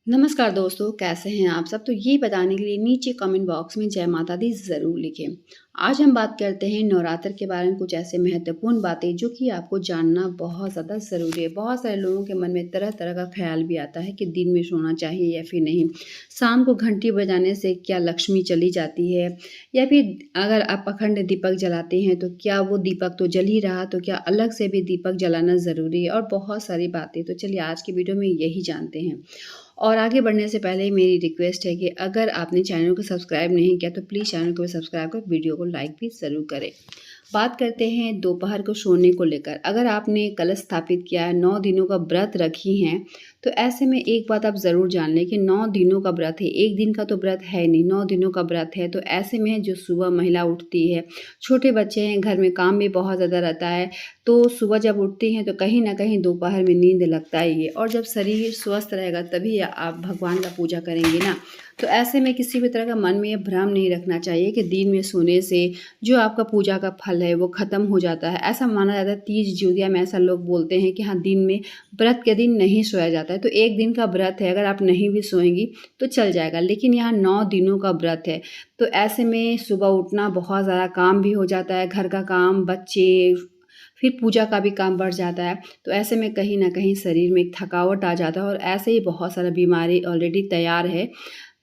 नमस्कार दोस्तों, कैसे हैं आप सब? तो ये बताने के लिए नीचे कमेंट बॉक्स में जय माता दी ज़रूर लिखें। आज हम बात करते हैं नवरात्र के बारे में, कुछ ऐसे महत्वपूर्ण बातें जो कि आपको जानना बहुत ज़्यादा ज़रूरी है। बहुत सारे लोगों के मन में तरह-तरह का ख़्याल भी आता है कि दिन में सोना चाहिए या फिर नहीं। शाम को घंटी बजाने से क्या लक्ष्मी चली जाती है? या फिर अगर आप अखंड दीपक जलाते हैं तो क्या वो दीपक तो जल ही रहा, तो क्या अलग से भी दीपक जलाना ज़रूरी है? और बहुत सारी बातें। तो चलिए आज की वीडियो में यही जानते हैं। और आगे बढ़ने से पहले मेरी रिक्वेस्ट है कि अगर आपने चैनल को सब्सक्राइब नहीं किया तो प्लीज़ चैनल को भी सब्सक्राइब कर वीडियो को लाइक भी ज़रूर करें। बात करते हैं दोपहर को सोने को लेकर। अगर आपने कलश स्थापित किया है, 9 दिनों का व्रत रखी हैं, तो ऐसे में एक बात आप ज़रूर जान लें कि 9 दिनों का व्रत है, 1 दिन का तो व्रत है नहीं, 9 दिनों का व्रत है। तो ऐसे में जो सुबह महिला उठती है, छोटे बच्चे हैं, घर में काम भी बहुत ज़्यादा रहता है, तो सुबह जब उठती हैं तो कहीं न कहीं दोपहर में नींद लगता ही है। और जब शरीर स्वस्थ रहेगा तभी आप भगवान का पूजा करेंगे ना। तो ऐसे में किसी भी तरह का मन में ये भ्रम नहीं रखना चाहिए कि दिन में सोने से जो आपका पूजा का फल है वो ख़त्म हो जाता है। ऐसा माना जाता है, तीज ज्योतिया में ऐसा लोग बोलते हैं कि हाँ, दिन में व्रत के दिन नहीं सोया जाता है। तो 1 दिन का व्रत है, अगर आप नहीं भी सोएँगी तो चल जाएगा, लेकिन यहाँ 9 दिनों का व्रत है। तो ऐसे में सुबह उठना, बहुत ज़्यादा काम भी हो जाता है, घर का काम, बच्चे, फिर पूजा का भी काम बढ़ जाता है। तो ऐसे में कहीं न कहीं शरीर में एक थकावट आ जाता है और ऐसे ही बहुत सारा बीमारी ऑलरेडी तैयार है।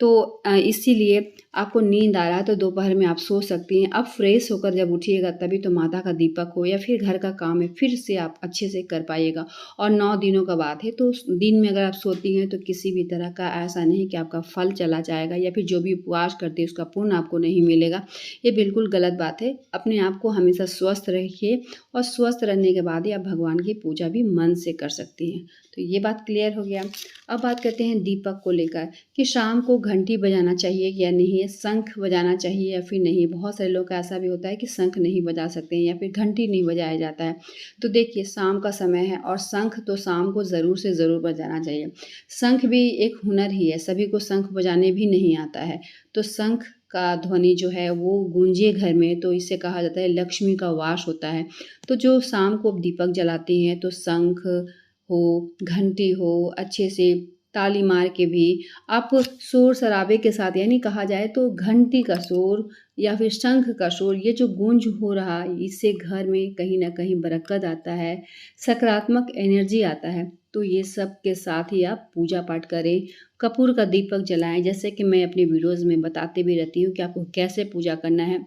तो इसीलिए आपको नींद आ रहा है तो दोपहर में आप सो सकती हैं। अब फ्रेश होकर जब उठिएगा तभी तो माता का दीपक हो या फिर घर का काम है, फिर से आप अच्छे से कर पाइएगा। और 9 दिनों का बात है, तो उस दिन में अगर आप सोती हैं तो किसी भी तरह का ऐसा नहीं कि आपका फल चला जाएगा या फिर जो भी उपवास करते हैं उसका पुण्य आपको नहीं मिलेगा। ये बिल्कुल गलत बात है। अपने आप को हमेशा स्वस्थ रखिए और स्वस्थ रहने के बाद ही आप भगवान की पूजा भी मन से कर सकती हैं। तो ये बात क्लियर हो गया। अब बात करते हैं दीपक को लेकर कि शाम को घंटी बजाना चाहिए या नहीं, शंख बजाना चाहिए या फिर नहीं। बहुत सारे लोग का ऐसा भी होता है कि शंख नहीं बजा सकते हैं या फिर घंटी नहीं बजाया जाता है। तो देखिए, शाम का समय है और शंख तो शाम को ज़रूर से ज़रूर बजाना चाहिए। शंख भी एक हुनर ही है, सभी को शंख बजाने भी नहीं आता है। तो शंख का ध्वनि जो है वो गूंजे घर में, तो इसे कहा जाता है लक्ष्मी का वास होता है। तो जो शाम को दीपक जलाती हैं तो शंख हो, घंटी हो, अच्छे से ताली मार के भी आप शोर-शराबे के साथ, यानी कहा जाए तो घंटी का शोर या फिर शंख का शोर, ये जो गूंज हो रहा है, इससे घर में कहीं न कहीं बरकत आता है, सकारात्मक एनर्जी आता है। तो ये सब के साथ ही आप पूजा पाठ करें, कपूर का दीपक जलाएँ, जैसे कि मैं अपनी वीडियोज़ में बताती भी रहती हूँ कि आपको कैसे पूजा करना है।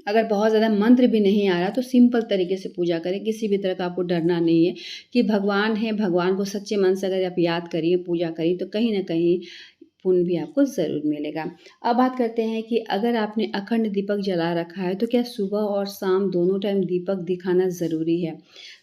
अगर बहुत ज़्यादा मंत्र भी नहीं आ रहा तो सिंपल तरीके से पूजा करें, किसी भी तरह का आपको डरना नहीं है कि भगवान हैं, भगवान को सच्चे मन से अगर आप याद करिए, पूजा करिए तो कहीं न कहीं पुण्य भी आपको ज़रूर मिलेगा। अब बात करते हैं कि अगर आपने अखंड दीपक जला रखा है तो क्या सुबह और शाम दोनों टाइम दीपक दिखाना ज़रूरी है?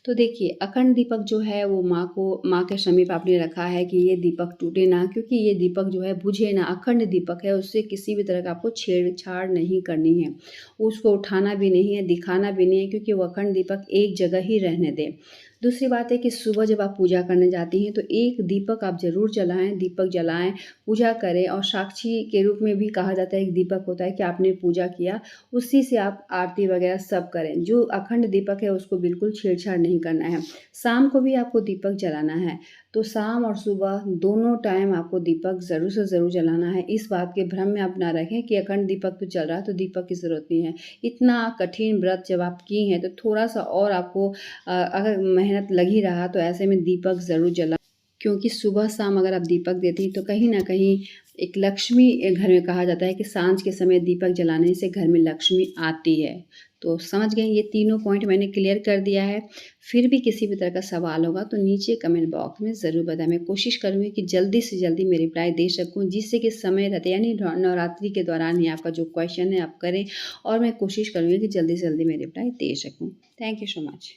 तो देखिए, अखंड दीपक जो है वो माँ के समीप आपने रखा है कि ये दीपक टूटे ना, क्योंकि ये दीपक जो है बुझे ना, अखंड दीपक है, उससे किसी भी तरह का आपको छेड़छाड़ नहीं करनी है। उसको उठाना भी नहीं है, दिखाना भी नहीं है, क्योंकि वो अखंड दीपक एक जगह ही रहने दें। दूसरी बात है कि सुबह जब आप पूजा करने जाती हैं तो एक दीपक आप ज़रूर जलाएँ, दीपक जलाएँ, पूजा करें। और साक्षी के रूप में भी कहा जाता है, एक दीपक होता है कि आपने पूजा किया, उसी से आप आरती वगैरह सब करें। जो अखंड दीपक है उसको बिल्कुल छेड़छाड़ नहीं करना है। शाम को भी आपको दीपक जलाना है, तो शाम और सुबह दोनों टाइम आपको दीपक ज़रूर से ज़रूर जलाना है। इस बात के भ्रम में आप ना रहें कि अखंड दीपक तो जल रहा है तो दीपक की ज़रूरत नहीं है। इतना कठिन व्रत जब आप की हैं तो थोड़ा-सा और आपको अगर मेहनत लग ही रहा तो ऐसे में दीपक ज़रूर जला, क्योंकि सुबह-शाम अगर आप दीपक देती तो कहीं न कहीं एक लक्ष्मी घर में, कहा जाता है कि सांझ के समय दीपक जलाने से घर में लक्ष्मी आती है। तो समझ गए, ये तीनों पॉइंट मैंने क्लियर कर दिया है। फिर भी किसी भी तरह का सवाल होगा तो नीचे कमेंट बॉक्स में ज़रूर बताएँ। मैं कोशिश करूँगी कि जल्दी से जल्दी मैं रिप्लाई दे सकूँ, जिससे कि समय रहते, यानी नवरात्रि के दौरान ही आपका जो क्वेश्चन है आप करें, और मैं कोशिश करूँगी कि जल्दी से जल्दी मैं रिप्लाई दे सकूँ। Thank you so much.